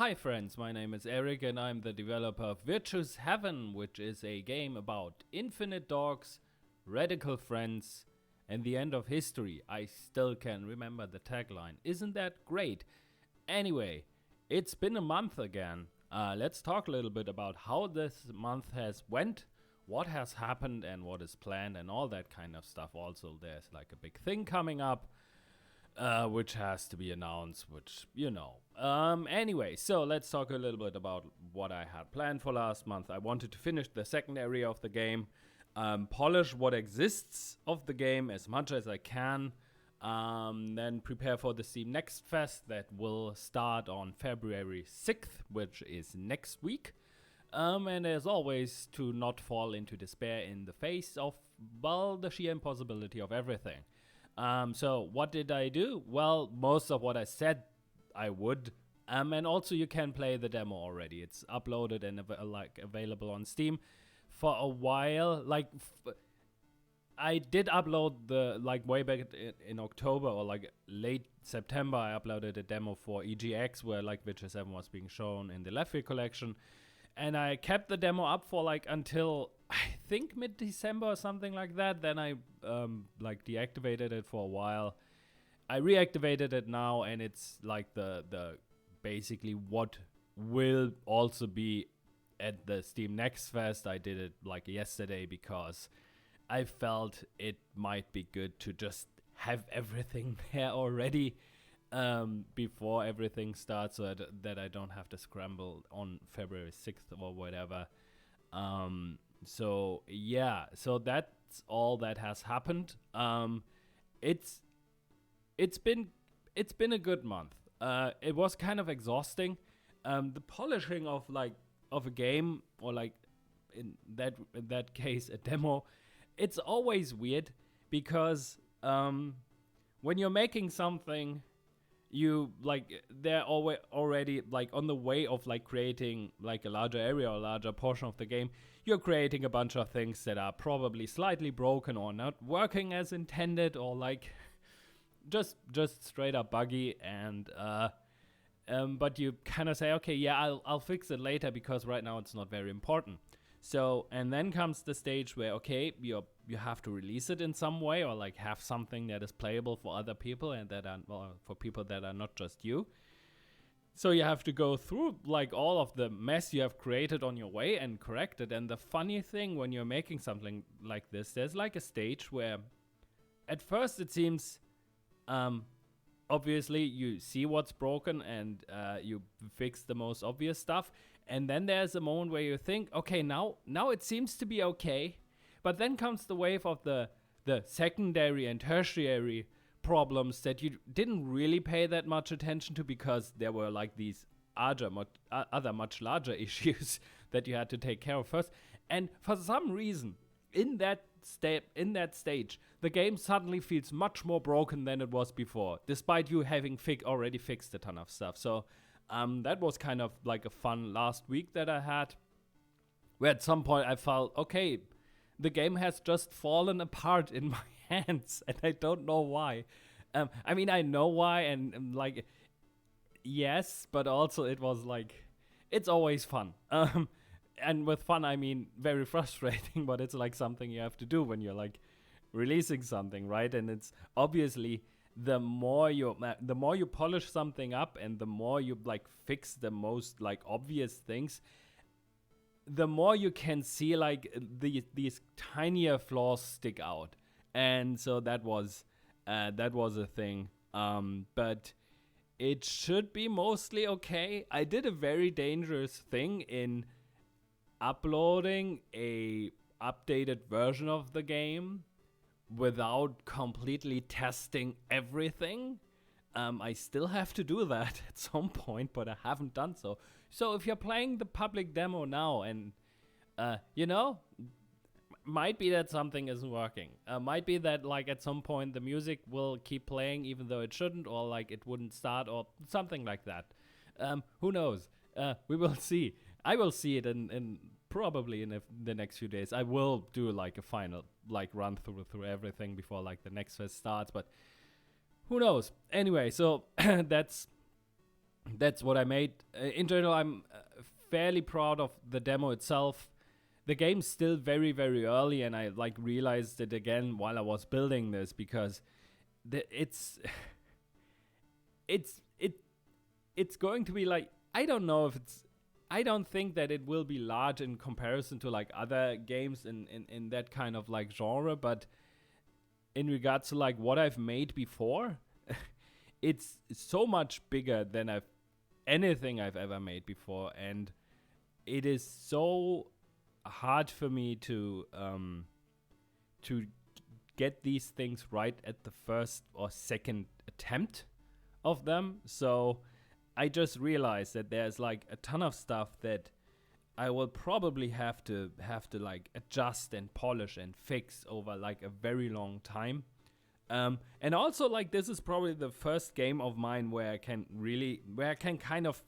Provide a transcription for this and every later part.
Hi friends, my name is Eric and I'm the developer of Virtuous Heaven, which is a game about infinite dogs, radical friends, and the end of history. I still can remember the tagline. Isn't that great? Anyway, it's been a month again. Let's talk a little bit about how this month has went, what has happened and what is planned and all that kind of stuff. Also, there's like a big thing coming up. Which has to be announced, which, Anyway, so let's talk a little bit about what I had planned for last month. I wanted to finish the second area of the game, polish what exists of the game as much as I can, then prepare for the Steam Next Fest that will start on February 6th, which is next week. And as always, to not fall into despair in the face of, the sheer impossibility of everything. So what did I do? Well, most of what I said I would. And also you can play the demo already. It's uploaded and available on Steam for a while. I did upload the way back in October or late September. I uploaded a demo for EGX where Witcher 7 was being shown in the Left Field collection. And I kept the demo up for until I think mid-December or something like that. Then I deactivated it for a while. I reactivated it now, and it's the basically what will also be at the Steam Next Fest. I did it yesterday because I felt it might be good to just have everything there already. Before everything starts, so that I don't have to scramble on February 6th or whatever. So that's all that has happened. It's been a good month. It was kind of exhausting. The polishing of a game, or in that case a demo, it's always weird because when you're making something, you they're already on the way of creating a larger area or a larger portion of the game. You're creating a bunch of things that are probably slightly broken or not working as intended, or just straight up buggy, and but you kind of say, okay, yeah, I'll fix it later because right now it's not very important. So, and then comes the stage where, okay, you have to release it in some way, or have something that is playable for other people and that are for people that are not just you. So you have to go through all of the mess you have created on your way and correct it. And the funny thing when you're making something like this, there's a stage where at first it seems obviously you see what's broken and you fix the most obvious stuff. And then there's a moment where you think, okay, now it seems to be okay. But then comes the wave of the secondary and tertiary problems that you didn't really pay that much attention to because there were these other much larger issues that you had to take care of first. And for some reason, in that stage, the game suddenly feels much more broken than it was before, despite you having already fixed a ton of stuff. So that was kind of a fun last week that I had, where at some point I felt, okay, the game has just fallen apart in my hands, and I don't know why. I mean, I know why, and yes, but also it was it's always fun. And with fun, I mean very frustrating, but it's something you have to do when you're releasing something, right? And it's obviously the more you polish something up and the more you fix the most obvious things, the more you can see these tinier flaws stick out. And so that was a thing. But it should be mostly okay. I did a very dangerous thing in uploading a updated version of the game without completely testing everything. I still have to do that at some point, but I haven't done so. So if you're playing the public demo now and, might be that something isn't working. Might be that at some point the music will keep playing even though it shouldn't, or it wouldn't start, or something like that. Who knows? We will see. I will see it in probably in the next few days. I will do a final run through everything before the next fest starts, but who knows? Anyway, so that's that's what I made. In general, I'm fairly proud of the demo itself. The game's still very, very early, and I like realized it again while I was building this, because it's it's it it's going to be like, I don't know if it's, I don't think that it will be large in comparison to like other games in that kind of like genre, but in regards to like what I've made before, it's so much bigger than anything I've ever made before, and it is so hard for me to get these things right at the first or second attempt of them. So I just realized that there's like a ton of stuff that I will probably have to like adjust and polish and fix over like a very long time. And also, like, this is probably the first game of mine where I can kind of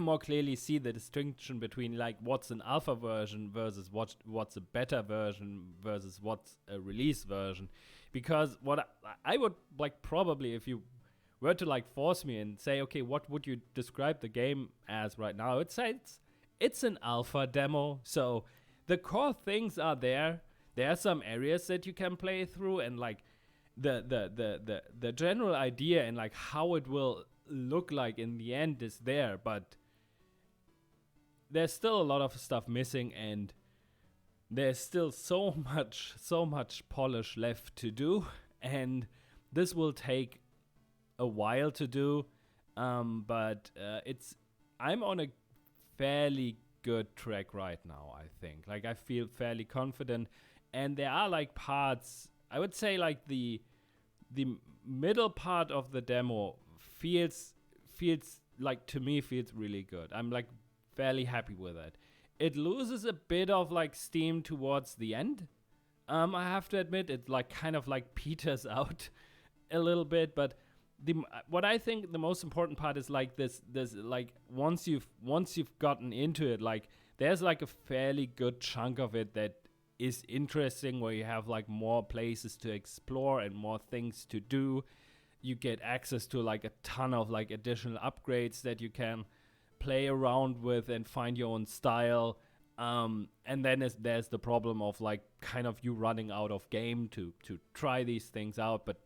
more clearly see the distinction between like what's an alpha version versus what's a beta version versus what's a release version. Because what I would like, probably, if you were to like force me and say, okay, what would you describe the game as right now? I'd say it's an alpha demo. So the core things are there. There are some areas that you can play through, and like the general idea and like how it will look like in the end is there, but there's still a lot of stuff missing, and there's still so much polish left to do, and this will take a while to do, but I'm on a fairly good track right now, I think. Like, I feel fairly confident, and there are like parts, I would say like the middle part of the demo feels like, to me, feels really good. I'm like fairly happy with it. It loses a bit of like steam towards the end. I have to admit, it like kind of like peters out a little bit, but what I think the most important part is like this like once you've gotten into it, like there's like a fairly good chunk of it that is interesting, where you have like more places to explore and more things to do. You get access to like a ton of like additional upgrades that you can play around with and find your own style. And then there's the problem of like kind of you running out of game to try these things out. But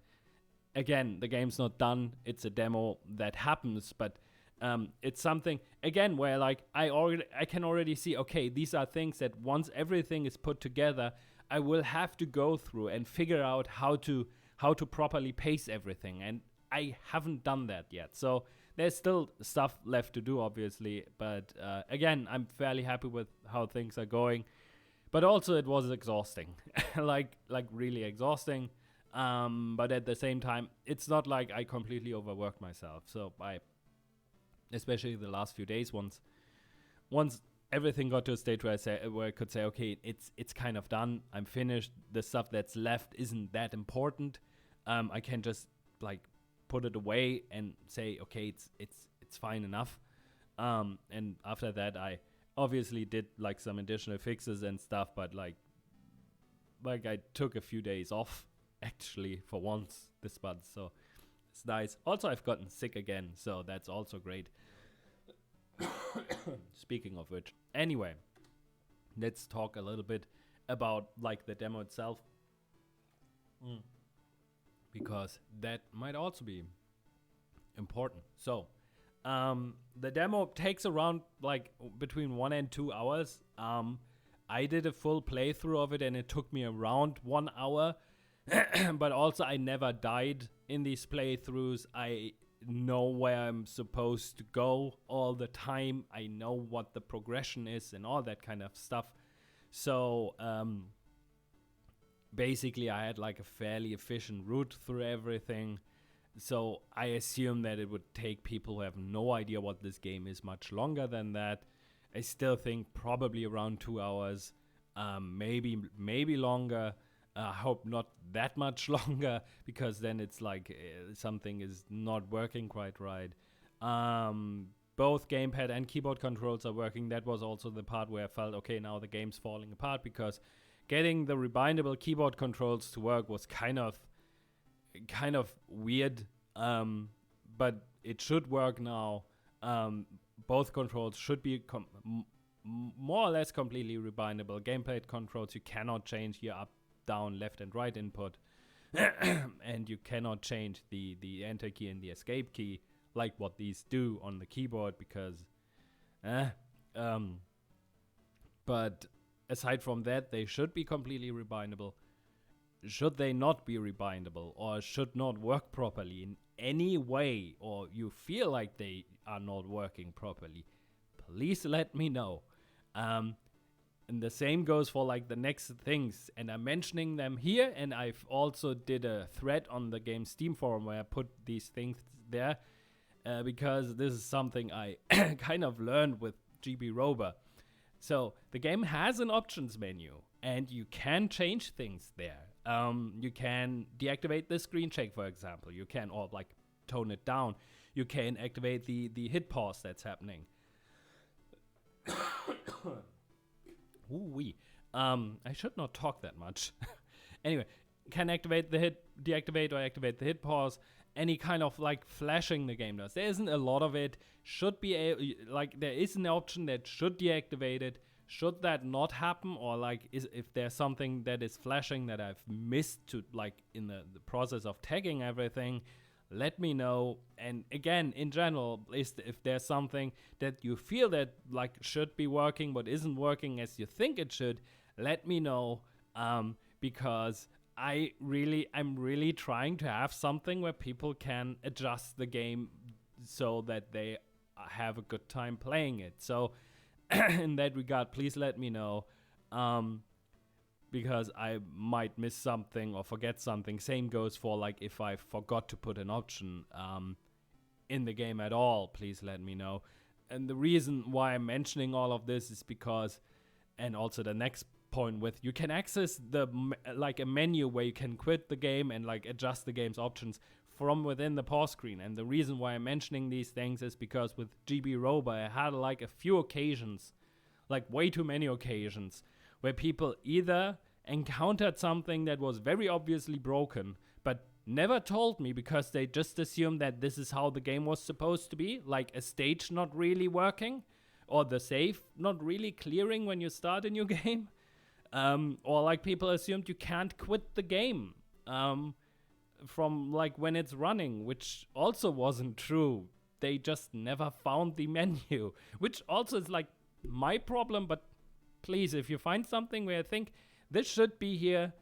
again, the game's not done. It's a demo. That happens, but it's something again where like I can already see, okay, these are things that once everything is put together, I will have to go through and figure out how to properly pace everything, and I haven't done that yet. So there's still stuff left to do, obviously, but again, I'm fairly happy with how things are going. But also, it was exhausting, like really exhausting. But at the same time, it's not like I completely overworked myself. So especially the last few days, once everything got to a state where I could say, okay, it's kind of done. I'm finished. The stuff that's left isn't that important. I can just like put it away and say, okay, it's fine enough. And after that, I obviously did like some additional fixes and stuff, but like I took a few days off actually for once this month, so it's nice. Also, I've gotten sick again, so that's also great. Speaking of which, anyway, let's talk a little bit about like the demo itself, because that might also be important. So the demo takes around like between 1 and 2 hours. I did a full playthrough of it, and it took me around 1 hour. But also, I never died in these playthroughs. I know where I'm supposed to go all the time. I know what the progression is and all that kind of stuff. So basically, I had like a fairly efficient route through everything. So I assume that it would take people who have no idea what this game is much longer than that. I still think probably around 2 hours, maybe longer. I hope not that much longer, because then it's like something is not working quite right. Both gamepad and keyboard controls are working. That was also the part where I felt, okay, now the game's falling apart, because getting the rebindable keyboard controls to work was kind of weird. But it should work now. Both controls should be more or less completely rebindable. Gameplay controls you cannot change here up, down, left, and right input. And you cannot change the enter key and the escape key like what these do on the keyboard because but aside from that, they should be completely rebindable. Should they not be rebindable or should not work properly in any way, or you feel like they are not working properly, please let me know. And the same goes for like the next things, and I'm mentioning them here, and I've also did a thread on the game Steam forum where I put these things there because this is something I kind of learned with GB Rover. So the game has an options menu, and you can change things there. You can deactivate the screen shake, for example. You can, or like tone it down. You can activate the hit pause that's happening. Ooh-wee. I should not talk that much. Anyway, can activate the hit, deactivate or activate the hit pause. Any kind of like flashing the game does. There isn't a lot of it. Should be there is an option that should deactivate it. Should that not happen, or like if there's something that is flashing that I've missed to like in the process of tagging everything, let me know. And again, in general, if there's something that you feel that like should be working but isn't working as you think it should, let me know. Because I'm really trying to have something where people can adjust the game so that they have a good time playing it. So in that regard, please let me know. Because I might miss something or forget something. Same goes for like if I forgot to put an option in the game at all, please let me know. And the reason why I'm mentioning all of this is because, and also the next point with, you can access a menu where you can quit the game and like adjust the game's options from within the pause screen. And the reason why I'm mentioning these things is because with GB Robo, I had like a few occasions, like way too many occasions, where people either encountered something that was very obviously broken, but never told me because they just assumed that this is how the game was supposed to be, like a stage not really working, or the save not really clearing when you start a new game, or like people assumed you can't quit the game from like when it's running, which also wasn't true. They just never found the menu, which also is like my problem, but please, if you find something where you think this should be here,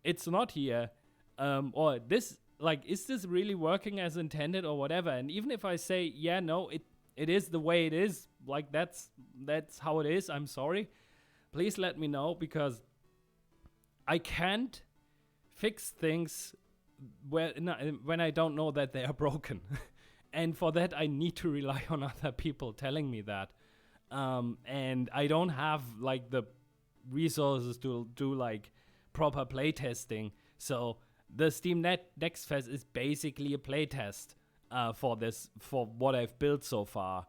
it's not here, or this, like, is this really working as intended or whatever? And even if I say, yeah, no, it is the way it is, like that's how it is, I'm sorry, please let me know, because I can't fix things when I don't know that they are broken. And for that, I need to rely on other people telling me that. And I don't have like the resources to do like proper playtesting. So the Steam Next Fest is basically a playtest for what I've built so far.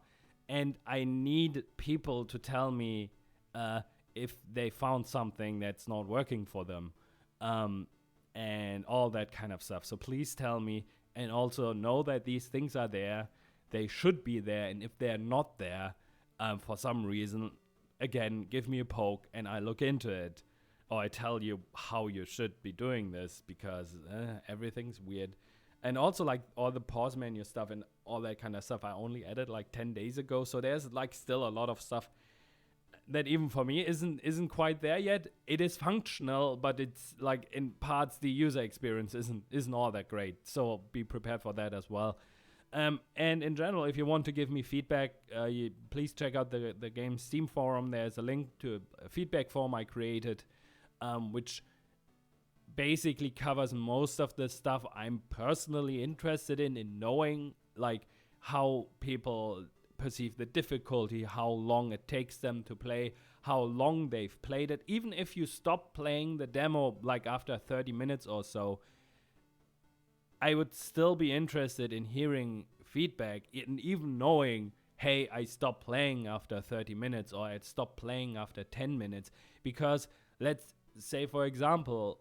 And I need people to tell me if they found something that's not working for them. And all that kind of stuff. So please tell me, and also know that these things are there. They should be there. And if they're not there, for some reason, again, give me a poke and I look into it, or I tell you how you should be doing this, because everything's weird. And also like all the pause menu stuff and all that kind of stuff I only added like 10 days ago, so there's like still a lot of stuff that even for me isn't quite there yet. It is functional, but it's like in parts the user experience isn't all that great, so be prepared for that as well. And in general, if you want to give me feedback, please check out the game Steam forum. There's a link to a feedback form I created, which basically covers most of the stuff I'm personally interested in knowing, like how people perceive the difficulty, how long it takes them to play, how long they've played it. Even if you stop playing the demo like after 30 minutes or so, I would still be interested in hearing feedback, and even knowing, hey, I stopped playing after 30 minutes, or I stopped playing after 10 minutes. Because let's say, for example,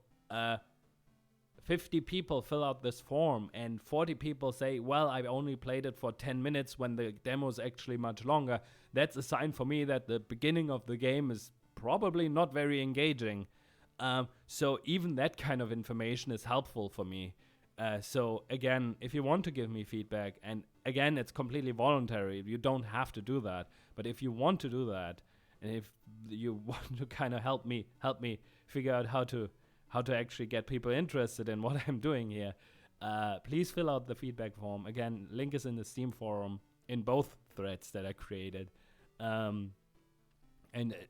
50 people fill out this form and 40 people say, well, I only played it for 10 minutes when the demo is actually much longer, that's a sign for me that the beginning of the game is probably not very engaging. So even that kind of information is helpful for me. So again, if you want to give me feedback, and again, it's completely voluntary, you don't have to do that. But if you want to do that, and if you want to kind of help me figure out how to actually get people interested in what I'm doing here, please fill out the feedback form. Again, link is in the Steam forum in both threads that I created. And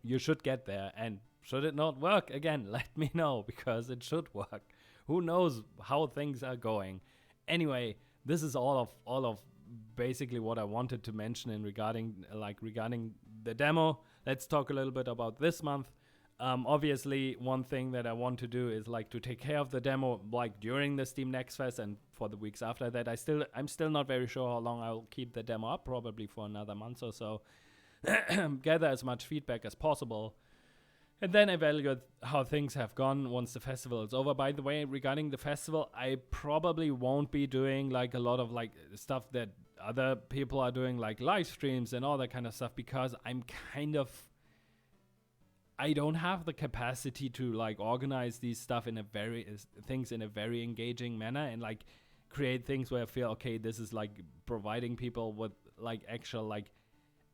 you should get there. And should it not work, again, let me know, because it should work. Who knows how things are going. Anyway, this is all of basically what I wanted to mention in regarding the demo. Let's talk a little bit about this month. Obviously, one thing that I want to do is to take care of the demo during the Steam Next Fest and for the weeks after that. I'm still not very sure how long I'll keep the demo up, probably for another month or so. Gather as much feedback as possible. And then evaluate how things have gone once the festival is over. By the way, regarding the festival, I probably won't be doing a lot of stuff that other people are doing, like live streams and all that kind of stuff, because I don't have the capacity to organize these stuff in a very engaging manner and create things where I feel, okay, this is providing people with actual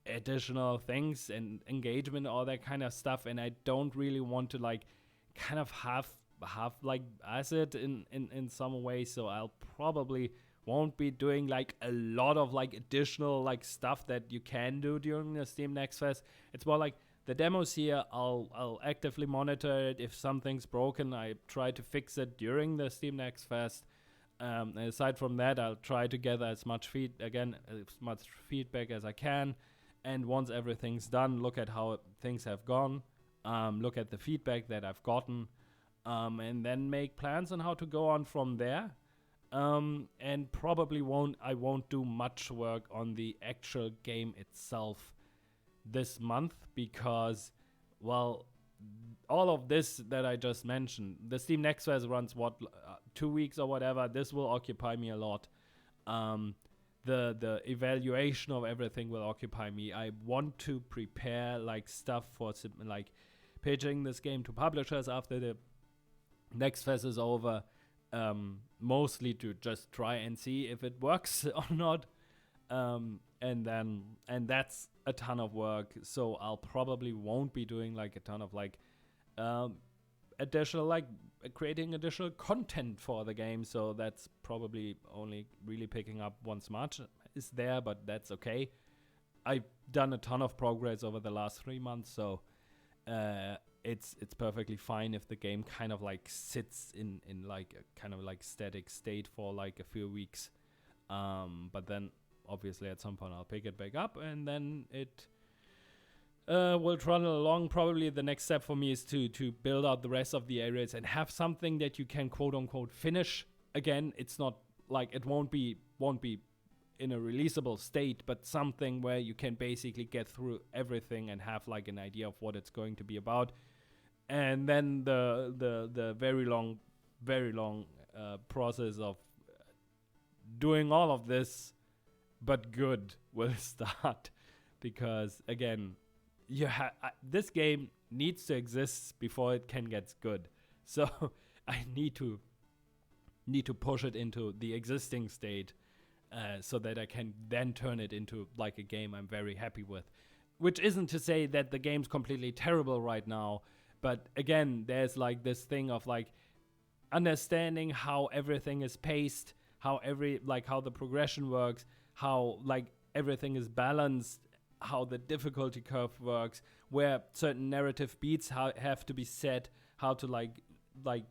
additional things and engagement, all that kind of stuff. And I don't really want to kind of have asset in some way. So I'll probably won't be doing a lot of additional stuff that you can do during the Steam Next Fest. It's more the demos here, I'll actively monitor it. If something's broken, I try to fix it during the Steam Next Fest. And aside from that, I'll try to gather as much feedback as I can. And once everything's done, look at how things have gone, look at the feedback that I've gotten, and then make plans on how to go on from there. And probably I won't do much work on the actual game itself this month because, well, all of this that I just mentioned, the Steam Next Fest runs 2 weeks or whatever. This will occupy me a lot. The evaluation of everything will occupy me. I want to prepare stuff for pitching this game to publishers after the Next Fest is over, mostly to just try and see if it works or not. And that's a ton of work. So I'll probably won't be doing a ton of additional creating additional content for the game. So that's probably only really picking up once much is there, but that's okay. I've done a ton of progress over the last 3 months, so it's perfectly fine if the game kind of sits in a kind of static state for a few weeks. But then obviously at some point I'll pick it back up, and then it will trundle along. Probably the next step for me is to build out the rest of the areas and have something that you can quote unquote finish. Again, it's not it won't be in a releasable state, but something where you can basically get through everything and have an idea of what it's going to be about. And then the very long process of doing all of this but good will start, because again, this game needs to exist before it can get good. So I need to push it into the existing state, so that I can then turn it into a game I'm very happy with. Which isn't to say that the game's completely terrible right now, but again, there's this thing of understanding how everything is paced, how the progression works, how everything is balanced, how the difficulty curve works, where certain narrative beats have to be set, how to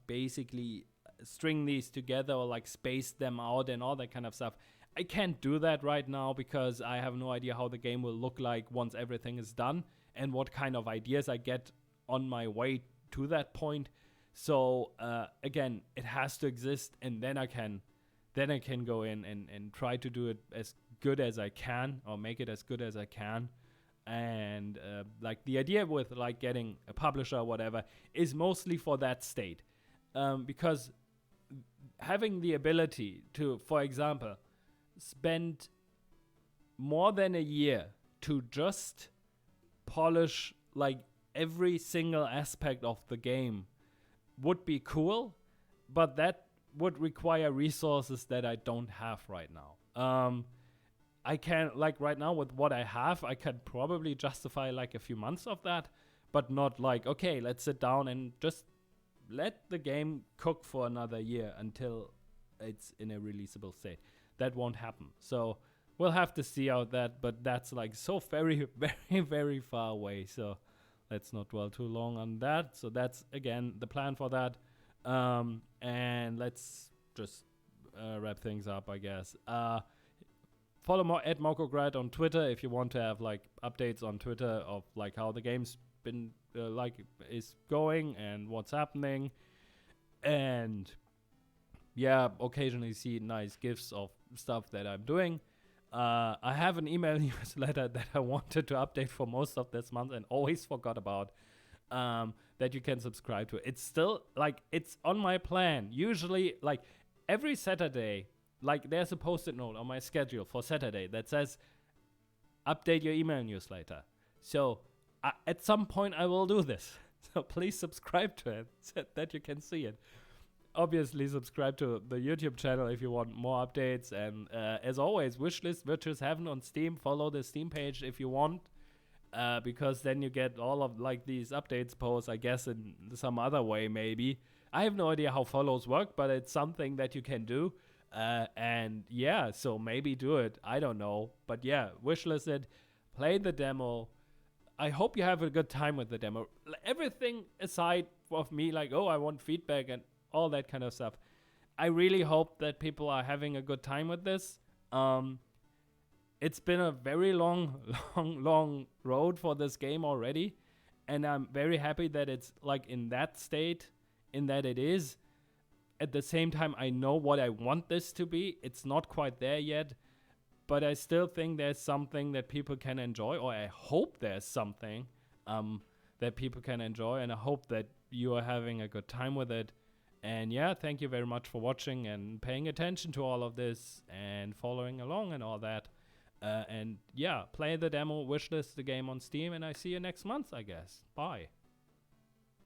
basically string these together or space them out and all that kind of stuff. I can't do that right now because I have no idea how the game will look like once everything is done and what kind of ideas I get on my way to that point. So again, it has to exist, and then I can go in and try to do it as good as I can, or make it as good as I can. And the idea with getting a publisher or whatever is mostly for that state, because having the ability to, for example, spend more than a year to just polish like every single aspect of the game would be cool, but that would require resources that I don't have right now. I can, like right now with what I have, I can probably justify like a few months of that, but not like, okay, let's sit down and just let the game cook for another year until it's in a releasable state. That won't happen. So we'll have to see out that, but that's like so very, very, very far away. So let's not dwell too long on that. So that's, again, the plan for that. And let's just wrap things up, I guess. Follow at Mokograd on Twitter if you want to have like updates on Twitter of like how the game's been is going and what's happening. And yeah, occasionally see nice gifs of stuff that I'm doing. I have an email newsletter that I wanted to update for most of this month and always forgot about, that you can subscribe to. It's still, like, it's on my plan. Usually, like, every Saturday, like, there's a post-it note on my schedule for Saturday that says, update your email newsletter. So, at some point, I will do this. So, please subscribe to it so that you can see it. Obviously, subscribe to the YouTube channel if you want more updates. And as always, Wishlist Virtuous Heaven on Steam. Follow the Steam page if you want, because then you get all of like these updates posts, I guess, in some other way maybe. I have no idea how follows work, but it's something that you can do. And yeah, so maybe do it. I don't know. But yeah, wishlist it. Play the demo. I hope you have a good time with the demo. Everything aside of me, like, oh, I want feedback and all that kind of stuff. I really hope that people are having a good time with this. It's been a very long road for this game already. And I'm very happy that it's like in that state, in that it is. At the same time, I know what I want this to be. It's not quite there yet. But I still think there's something that people can enjoy. Or I hope there's something that people can enjoy. And I hope that you are having a good time with it. And yeah, thank you very much for watching and paying attention to all of this and following along and all that. And yeah, play the demo, wishlist the game on Steam, and I see you next month, I guess. Bye.